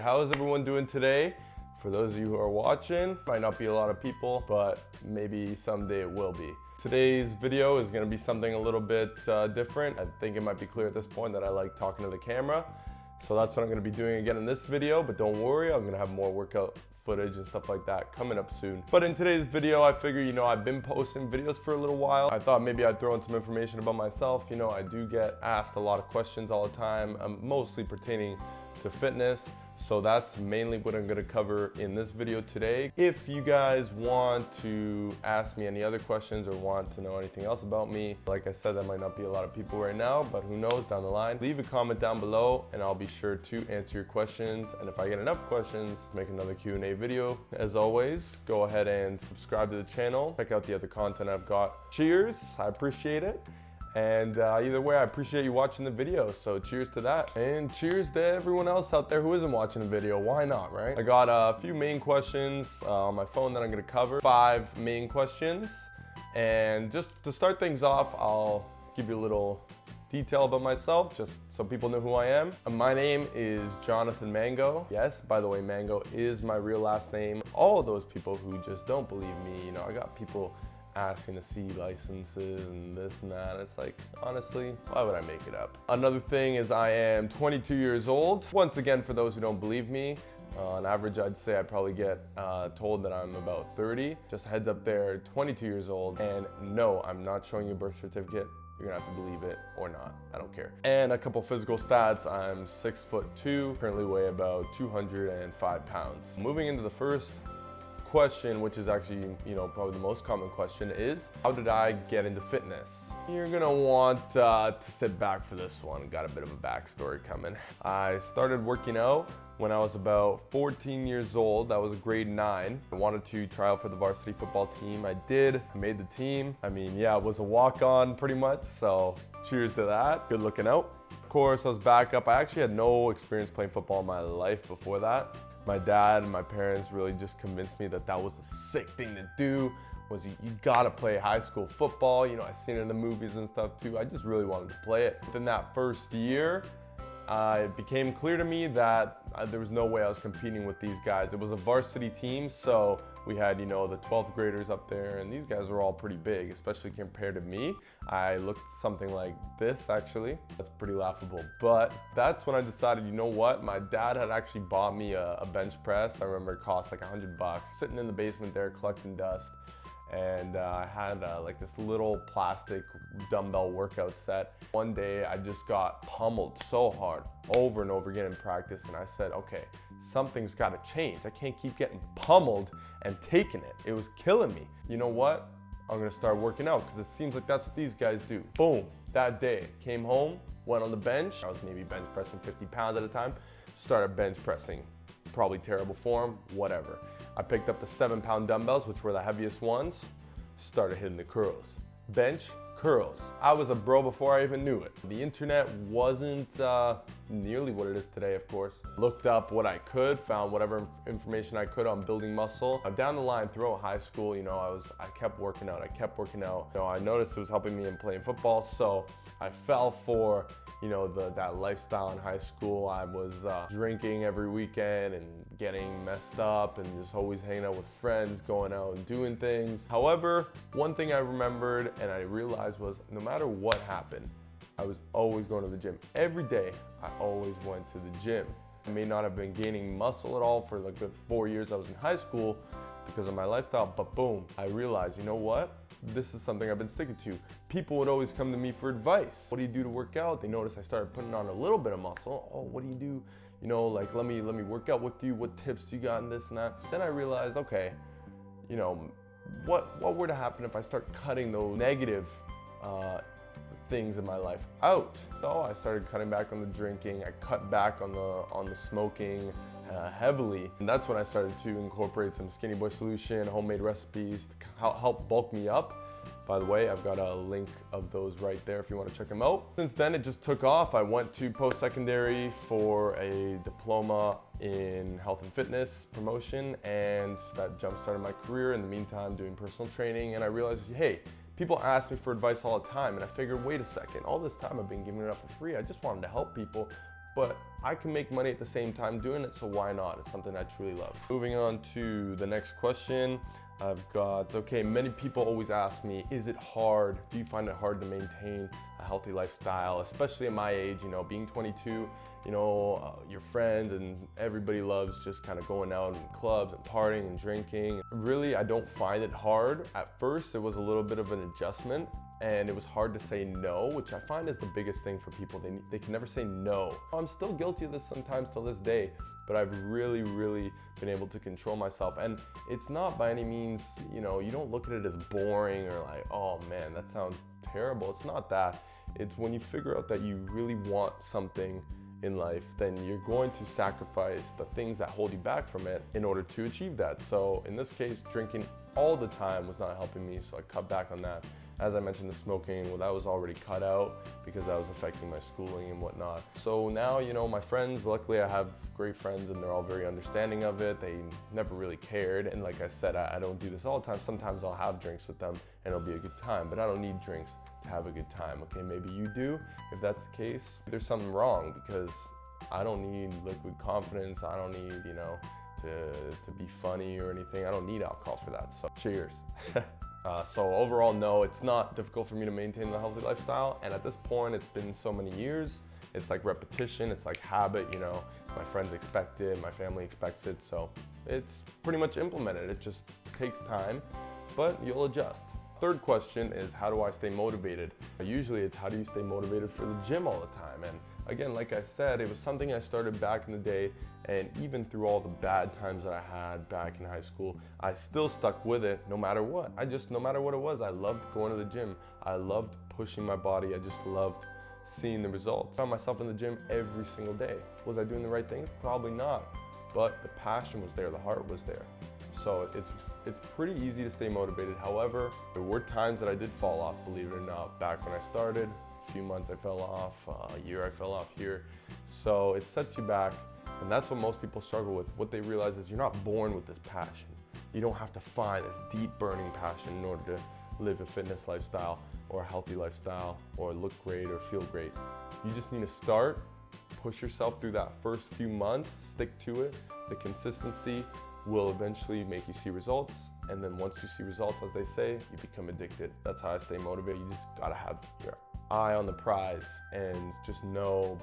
how is everyone doing today? For those of you who are watching, might not be a lot of people, but maybe someday it will be. Today's video is going to be something a little bit different. I think it might be clear at this point that I like talking to the camera. So that's what I'm going to be doing again in this video, but don't worry, I'm going to have more workout footage and stuff like that coming up soon. But in today's video, I figure, I've been posting videos for a little while. I thought maybe I'd throw in some information about myself. I do get asked a lot of questions all the time, mostly pertaining to fitness. So that's mainly what I'm going to cover in this video today. If you guys want to ask me any other questions or want to know anything else about me, like I said, there might not be a lot of people right now, but who knows down the line. Leave a comment down below and I'll be sure to answer your questions. And if I get enough questions, make another Q&A video. As always, go ahead and subscribe to the channel. Check out the other content I've got. Cheers, I appreciate it. And either way, I appreciate you watching the video, so cheers to that. And cheers to everyone else out there who isn't watching the video. Why not, right? I got a few main questions on my phone that I'm gonna cover. 5 main questions. And just to start things off, I'll give you a little detail about myself, just so people know who I am. My name is Jonathan Mango. Yes, by the way, Mango is my real last name. All of those people who just don't believe me, I got people asking to see licenses and this and that. It's like, honestly, why would I make it up? Another thing is I am 22 years old. Once again, for those who don't believe me, on average, I'd say I probably get told that I'm about 30. Just a heads up there, 22 years old. And no, I'm not showing you a birth certificate. You're gonna have to believe it or not, I don't care. And a couple physical stats, I'm 6'2", currently weigh about 205 pounds. Moving into the first question, which is actually, probably the most common question, is how did I get into fitness? You're gonna want to sit back for this one. Got a bit of a backstory coming. I started working out when I was about 14 years old. That was grade 9. I wanted to try out for the varsity football team. I did. I made the team. I was a walk-on pretty much, so cheers to that. Good looking out. Of course, I was back up. I actually had no experience playing football in my life before that. My dad and my parents really just convinced me that that was a sick thing to do, was you gotta play high school football. I seen it in the movies and stuff too. I just really wanted to play it. Within that first year, it became clear to me that there was no way I was competing with these guys. It was a varsity team, so we had, the 12th graders up there, and these guys were all pretty big, especially compared to me. I looked something like this, actually. That's pretty laughable. But that's when I decided, you know what? My dad had actually bought me a bench press. I remember it cost like $100, sitting in the basement there collecting dust. And I had like this little plastic dumbbell workout set. One day I just got pummeled so hard over and over again in practice, and I said, okay, something's got to change. I can't keep getting pummeled and taking it. It was killing me. You know what? I'm gonna start working out because it seems like that's what these guys do. Boom, that day, came home, went on the bench. I was maybe bench pressing 50 pounds at a time. Started bench pressing, probably terrible form, whatever. I picked up the 7-pound dumbbells, which were the heaviest ones, started hitting the curls. Bench, curls. I was a bro before I even knew it. The internet wasn't nearly what it is today, of course. Looked up what I could, found whatever information I could on building muscle. Down the line, throughout high school, I kept working out, I noticed it was helping me in playing football, so I fell for that lifestyle in high school. I was drinking every weekend and getting messed up and just always hanging out with friends, going out and doing things. However, one thing I remembered and I realized was no matter what happened, I was always going to the gym. Every day, I always went to the gym. I may not have been gaining muscle at all for like the 4 years I was in high school because of my lifestyle, but boom, I realized, you know what? This is something I've been sticking to. People would always come to me for advice. What do you do to work out? They noticed I started putting on a little bit of muscle. Oh, what do you do? Like let me work out with you. What tips you got and this and that? Then I realized, okay, what were to happen if I start cutting those negative things in my life out? So I started cutting back on the drinking. I cut back on the smoking heavily. And that's when I started to incorporate some Skinny Boy solution, homemade recipes to help bulk me up. By the way, I've got a link of those right there if you want to check them out. Since then, it just took off. I went to post-secondary for a diploma in health and fitness promotion, and that jump-started my career. In the meantime, doing personal training, and I realized, hey, people ask me for advice all the time, and I figured, wait a second, all this time I've been giving it up for free. I just wanted to help people. but I can make money at the same time doing it, so why not? It's something I truly love. Moving on to the next question. I've got, okay, many people always ask me, is it hard? Do you find it hard to maintain a healthy lifestyle, especially at my age, being 22, your friends and everybody loves just kind of going out in clubs and partying and drinking. Really, I don't find it hard. At first, it was a little bit of an adjustment, and it was hard to say no, which I find is the biggest thing for people. They can never say no. I'm still guilty of this sometimes till this day, but I've really been able to control myself. And it's not by any means, you don't look at it as boring or like, oh man, that sounds terrible. It's not that. It's when you figure out that you really want something in life, then you're going to sacrifice the things that hold you back from it in order to achieve that. So in this case, drinking all the time was not helping me, so I cut back on that. As I mentioned, the smoking, well, that was already cut out because that was affecting my schooling and whatnot. So now, my friends, luckily I have great friends and they're all very understanding of it. They never really cared. And like I said, I don't do this all the time. Sometimes I'll have drinks with them and it'll be a good time, but I don't need drinks to have a good time. Okay, maybe you do. If that's the case, there's something wrong, because I don't need liquid confidence. I don't need, to be funny or anything. I don't need alcohol for that. So cheers. So overall, no, it's not difficult for me to maintain the healthy lifestyle. And at this point, it's been so many years. It's like repetition, it's like habit, my friends expect it, my family expects it. So it's pretty much implemented. It just takes time, but you'll adjust. Third question is, how do I stay motivated? Usually it's, how do you stay motivated for the gym all the time? And again, like I said, it was something I started back in the day, and even through all the bad times that I had back in high school, I still stuck with it no matter what. No matter what it was, I loved going to the gym. I loved pushing my body. I just loved seeing the results. I found myself in the gym every single day. Was I doing the right things? Probably not, but the passion was there, the heart was there. So it's pretty easy to stay motivated. However, there were times that I did fall off, believe it or not. Back when I started, a few months I fell off, a year I fell off here. So it sets you back, and that's what most people struggle with. What they realize is you're not born with this passion. You don't have to find this deep burning passion in order to live a fitness lifestyle or a healthy lifestyle or look great or feel great. You just need to start, push yourself through that first few months, stick to it. The consistency will eventually make you see results, and then once you see results, as they say, you become addicted. That's how I stay motivated. You just gotta have your eye on the prize and just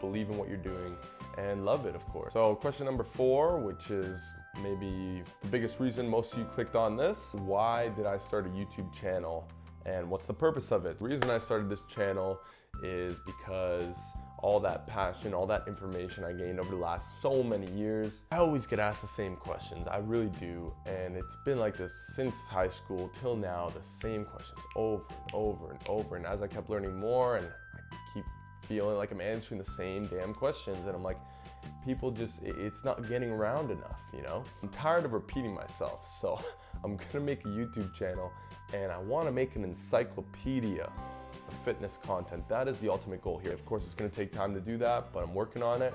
believe in what you're doing and love it, of course. So question number 4, which is maybe the biggest reason most of you clicked on this: why did I start a YouTube channel and what's the purpose of it? The reason I started this channel is because all that passion, all that information I gained over the last so many years. I always get asked the same questions, I really do, and it's been like this since high school till now, the same questions over and over and over. And as I kept learning more, and I keep feeling like I'm answering the same damn questions, and I'm like, people just, it's not getting around enough, I'm tired of repeating myself, so I'm gonna make a YouTube channel, and I wanna make an encyclopedia fitness content. That is the ultimate goal here. Of course, it's going to take time to do that, but I'm working on it,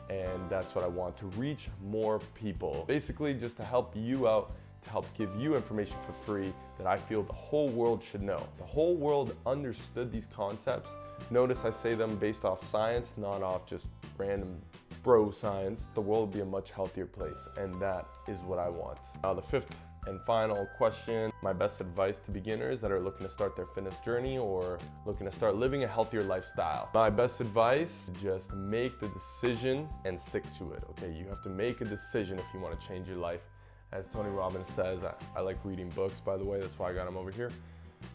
and that's what I want, to reach more people. Basically, just to help you out, to help give you information for free that I feel the whole world should know. The whole world understood these concepts. Notice I say them based off science, not off just random bro science. The world will be a much healthier place, and that is what I want. Now, the 5th and final question, my best advice to beginners that are looking to start their fitness journey or looking to start living a healthier lifestyle. My best advice, just make the decision and stick to it, okay? You have to make a decision if you want to change your life. As Tony Robbins says, I like reading books, by the way, that's why I got him over here.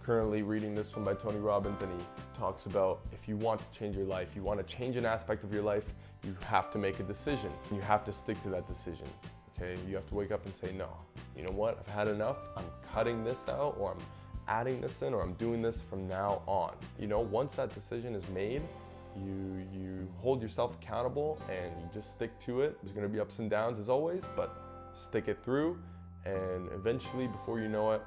Currently reading this one by Tony Robbins, and he talks about if you want to change your life, you want to change an aspect of your life, you have to make a decision. You have to stick to that decision. Okay, you have to wake up and say, no, you know what, I've had enough, I'm cutting this out, or I'm adding this in, or I'm doing this from now on. Once that decision is made, you hold yourself accountable and you just stick to it. There's gonna be ups and downs as always, but stick it through, and eventually, before you know it,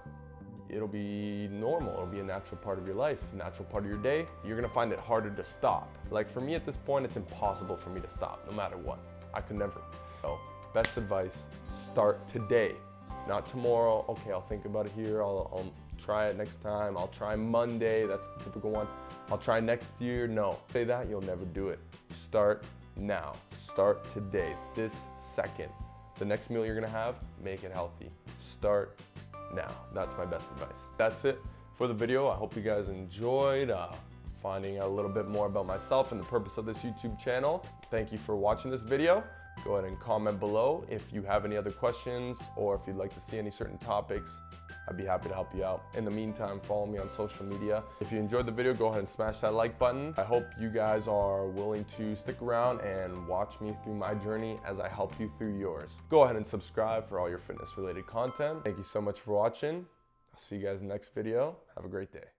it'll be normal. It'll be a natural part of your life, a natural part of your day. You're gonna find it harder to stop. Like for me at this point, it's impossible for me to stop, no matter what. I could never. So, best advice, start today, not tomorrow. Okay, I'll think about it here, I'll try it next time, I'll try Monday, that's the typical one. I'll try next year. No, say that, you'll never do it. Start now. Start today, this second. The next meal you're gonna have, make it healthy. Start now. That's my best advice. That's it for the video. I hope you guys enjoyed finding out a little bit more about myself and the purpose of this YouTube channel. Thank you for watching this video. Go ahead and comment below if you have any other questions or if you'd like to see any certain topics. I'd be happy to help you out. In the meantime, follow me on social media. If you enjoyed the video, go ahead and smash that like button. I hope you guys are willing to stick around and watch me through my journey as I help you through yours. Go ahead and subscribe for all your fitness related content. Thank you so much for watching. I'll see you guys in the next video. Have a great day.